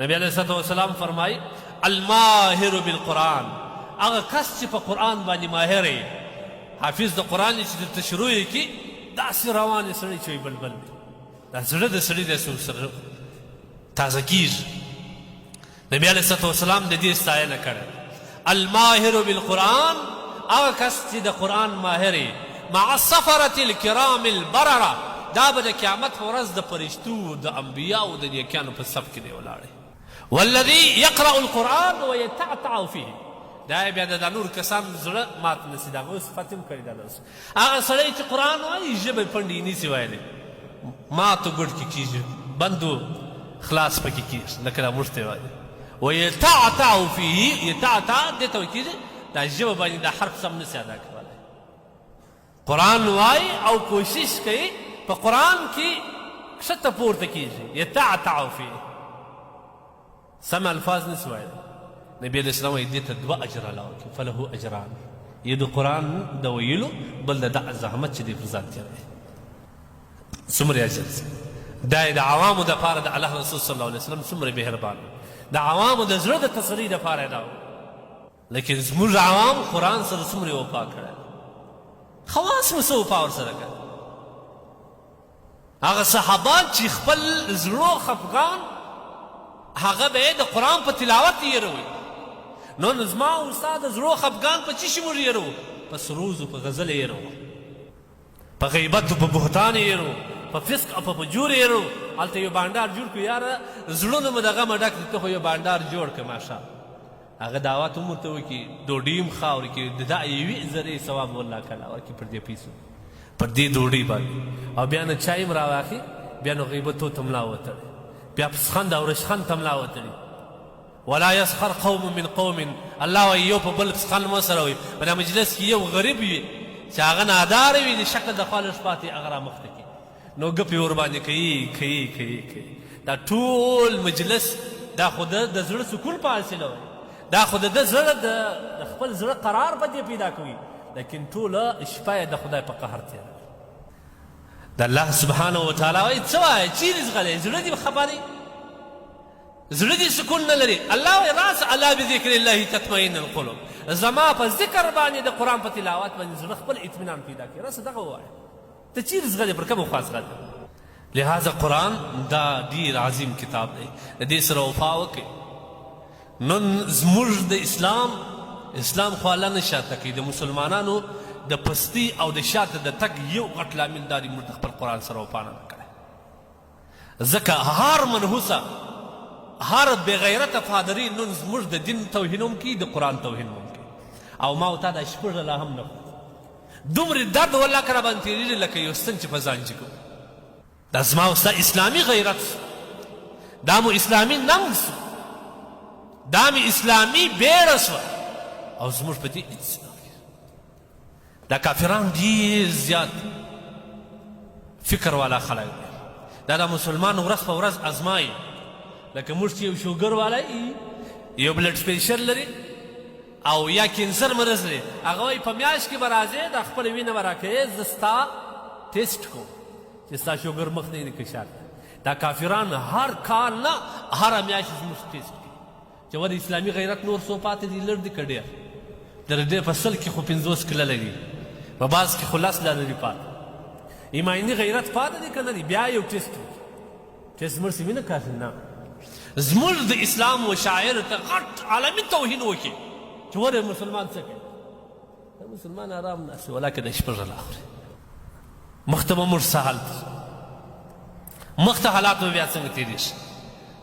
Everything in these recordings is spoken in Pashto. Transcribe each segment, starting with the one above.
نبی علیہ الصلوۃ والسلام فرمایي الماهر بالقرآن، هغه کس چې په قرآن باندې ماهر یې، حافظ د قرآن چې درته شروع یې کړي داسې روان یې سړی چې وي بلبل دی، دا زړه د سړي داسې ورسره تازه کېږي. نبی علیہ الصلوۃ والسلام د دې ستاینه کړې. الماهر بالقرآن، هغه کس چې د قرآن ماهر یې، مع السفرة الکرام البرره، دا به د قیامت په ورځ د فرشتو د انبیاو د نیکیانو په صف کې دی ولاړی. والذي يقرأ القرآن ويتعتع فيه، دا بیا د نور کسان زړه مات نسي، دا اوس ختم کړي دا اوس هغه سړی چې قرآن وایي ژبه پنډې نیسي ویلی ماتو ګډ کې کېږي، بندو خلاص پکې کېږي لکه دا موږ ته وایي. ويتعتع فيه، يتعتع دې ته وایي کېږي دا ژبه باندې دا حرف سم نسي ادا کولی. قرآن وایي او کوشش کوي په قرآن کې ښکته پورته کېږي. يتعتع فيه سم الفاظ نسي ویلی. نبی علیہ السلام وایي دې ته 2 اجر الله ورکړي، فله اجران، یو د قرآن د ویلو، بل د دغه زحمت چې دی پر ځان تېروي څومره اجر دی. دا یې د عوامو دپاره د الله رسول صلی الله علیه وسلم څومره مهربان، د عوامو د زړه د تسلي دپاره یې دا و. لیکن زموږ عوام قرآن سره څومره وفا کړی، خواص مو څه وفا ورسره کړی. هغه صحابان چې خپل زړو خفګان هغه به یې د قرآن په تلاوت هېروي. نو زما او ستا د زړو خفګان په څه شي موږ هېروو؟ په سروز او په غزل یې هېروو، په غیبت او په بهتان یې هېروو، په فسق او په فجور یې هېروو. هلته یو بانډار جوړ کړو، یاره زړونه مو د غمه ډک دي، ته خو یو بانډار جوړ کړه ماشا. هغه دعوت هم ورته وکړي، ډوډۍ هم ښه ورکړي، د دا 1 زرې ثواب والله کله ورکړي پر دې پیسو، پر دې ډوډۍ باندې. او بیا نه چای هم راواخلي، بیا نو غیبتو ته ملا وتړي، بیا پسخند او رشخند ته ملا وتړي. ولا يسخر قوم من قوم، الله وایي یو په بل پسخند مه سره وي. په دا مجلس کې یو غریب وي چې هغه نادار وي، د شکل د خوا لږ پاتې هغه رامخته کړي، نو ګپې ورباندې کوي. دا ټول مجلس دا خو د زړه سکون په حاصله وي، دا خو د زړه د خپل زړه قرار په دې پیدا کوي. لیکن ټوله شپه یې د خدای په قهر تېروي. د الله سبحانه وتعالی وایي څه وایې چیرې ځغلی، زړه دې خفه دی، زړه دې سکون نه لري. الله وایي راس الا بذکر الله تطمئن القلوب، زما په ذکر باندې د قرآن په تلاوت باندې زړه خپل اطمینان پیدا کوي. راسه دغه ووایه، ته چیرې ځغلی، پر کومه خوا ځغلی. لہذا قرآن دا ډېر عظیم کتاب دی، د دې سره وفا وکړئ. نن زموږ د اسلام خو الله نه شاته کوي، د مسلمانانو د پستی او د شاته د تګ یو غټ لامل دا دی موږ د خپل قرآن سره وفا نه کړی. ځکه هر منحوسه هر بغیرته پادري نن زموږ د دین توهین هم کوي، د قرآن توهین هم کوي. او ما ورته دا شپږ لا هم نه دومره درد والله که راباندې تېرېږي لکه یو ستن چې په ځان جګو. دا زما او ستا اسلامي غیرت، دا مو اسلامي ننګ سو، دا مې اسلامي بیړه سوه. او زموږ په دې دا کافران ډېر زیات فکر والا خلک دی. دا د مسلمان ورځ په ورځ ازمایي. لکه موږ چې یو شوګر والا یو بلډ پریشر لري او یا کینسر مرض لري، هغه وایي په میاشت کې به راځې د خپله وینه به راکوې، زه ستا ټیسټ کوم چې ستا شوګر مخ نه وي که شاته. دا کافران هر کال نه هره میاشت زموږ ټیسټ کوي چې ولې اسلامي غیرت نور څو پاتې دي، لږ دي که ډېر. د دې په سل کې خو 50 کله لري، په بعض کې خو 10 لري پاتې. ایماني غیرت پاتې دی که نه دی؟ بیا یو ټیسټ وکړي، ټیسټ مرسي وي نه کافي نه. زموږ د اسلام و شاعر ته غټ عالمي توهین وکړي چې ولې مسلمان څه کوي. د مسلمان ارام ناست ولکه د شپږ لا اخوري. مخته به موږ څه حالت، مخته حالات به بیا څنګه تېرېږي.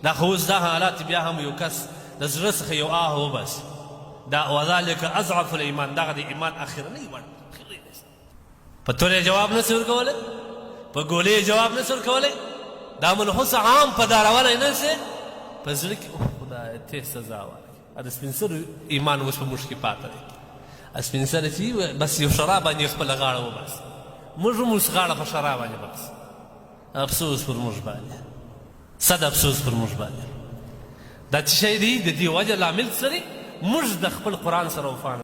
دا خو اوس دا حالات بیا هم یو کس د زړه څخه یو آه وباسي، دا وذلک اضعف الایمان، دغه د ایمان اخرنی ور په تورې جواب نه سي ورکولی، په ګولې جواب نه سي ورکولی. دا منحوس عام په دارولی نه سي، په زړه کې خدای ته سزا ورکړي. د سپین سر ایمان اوس په موږ کې پاته دی. سپین سر چې بس یو شراب باندې خپله غاړه وباسي، موږ هم اوس غاړه په شراب باندې باسي. افسوس پر موږ باندې، صد افسوس پر موږ باندې. دا چې شی دی د دې وجه لامل څه دی؟ موږ د خپل قرآن سره وفا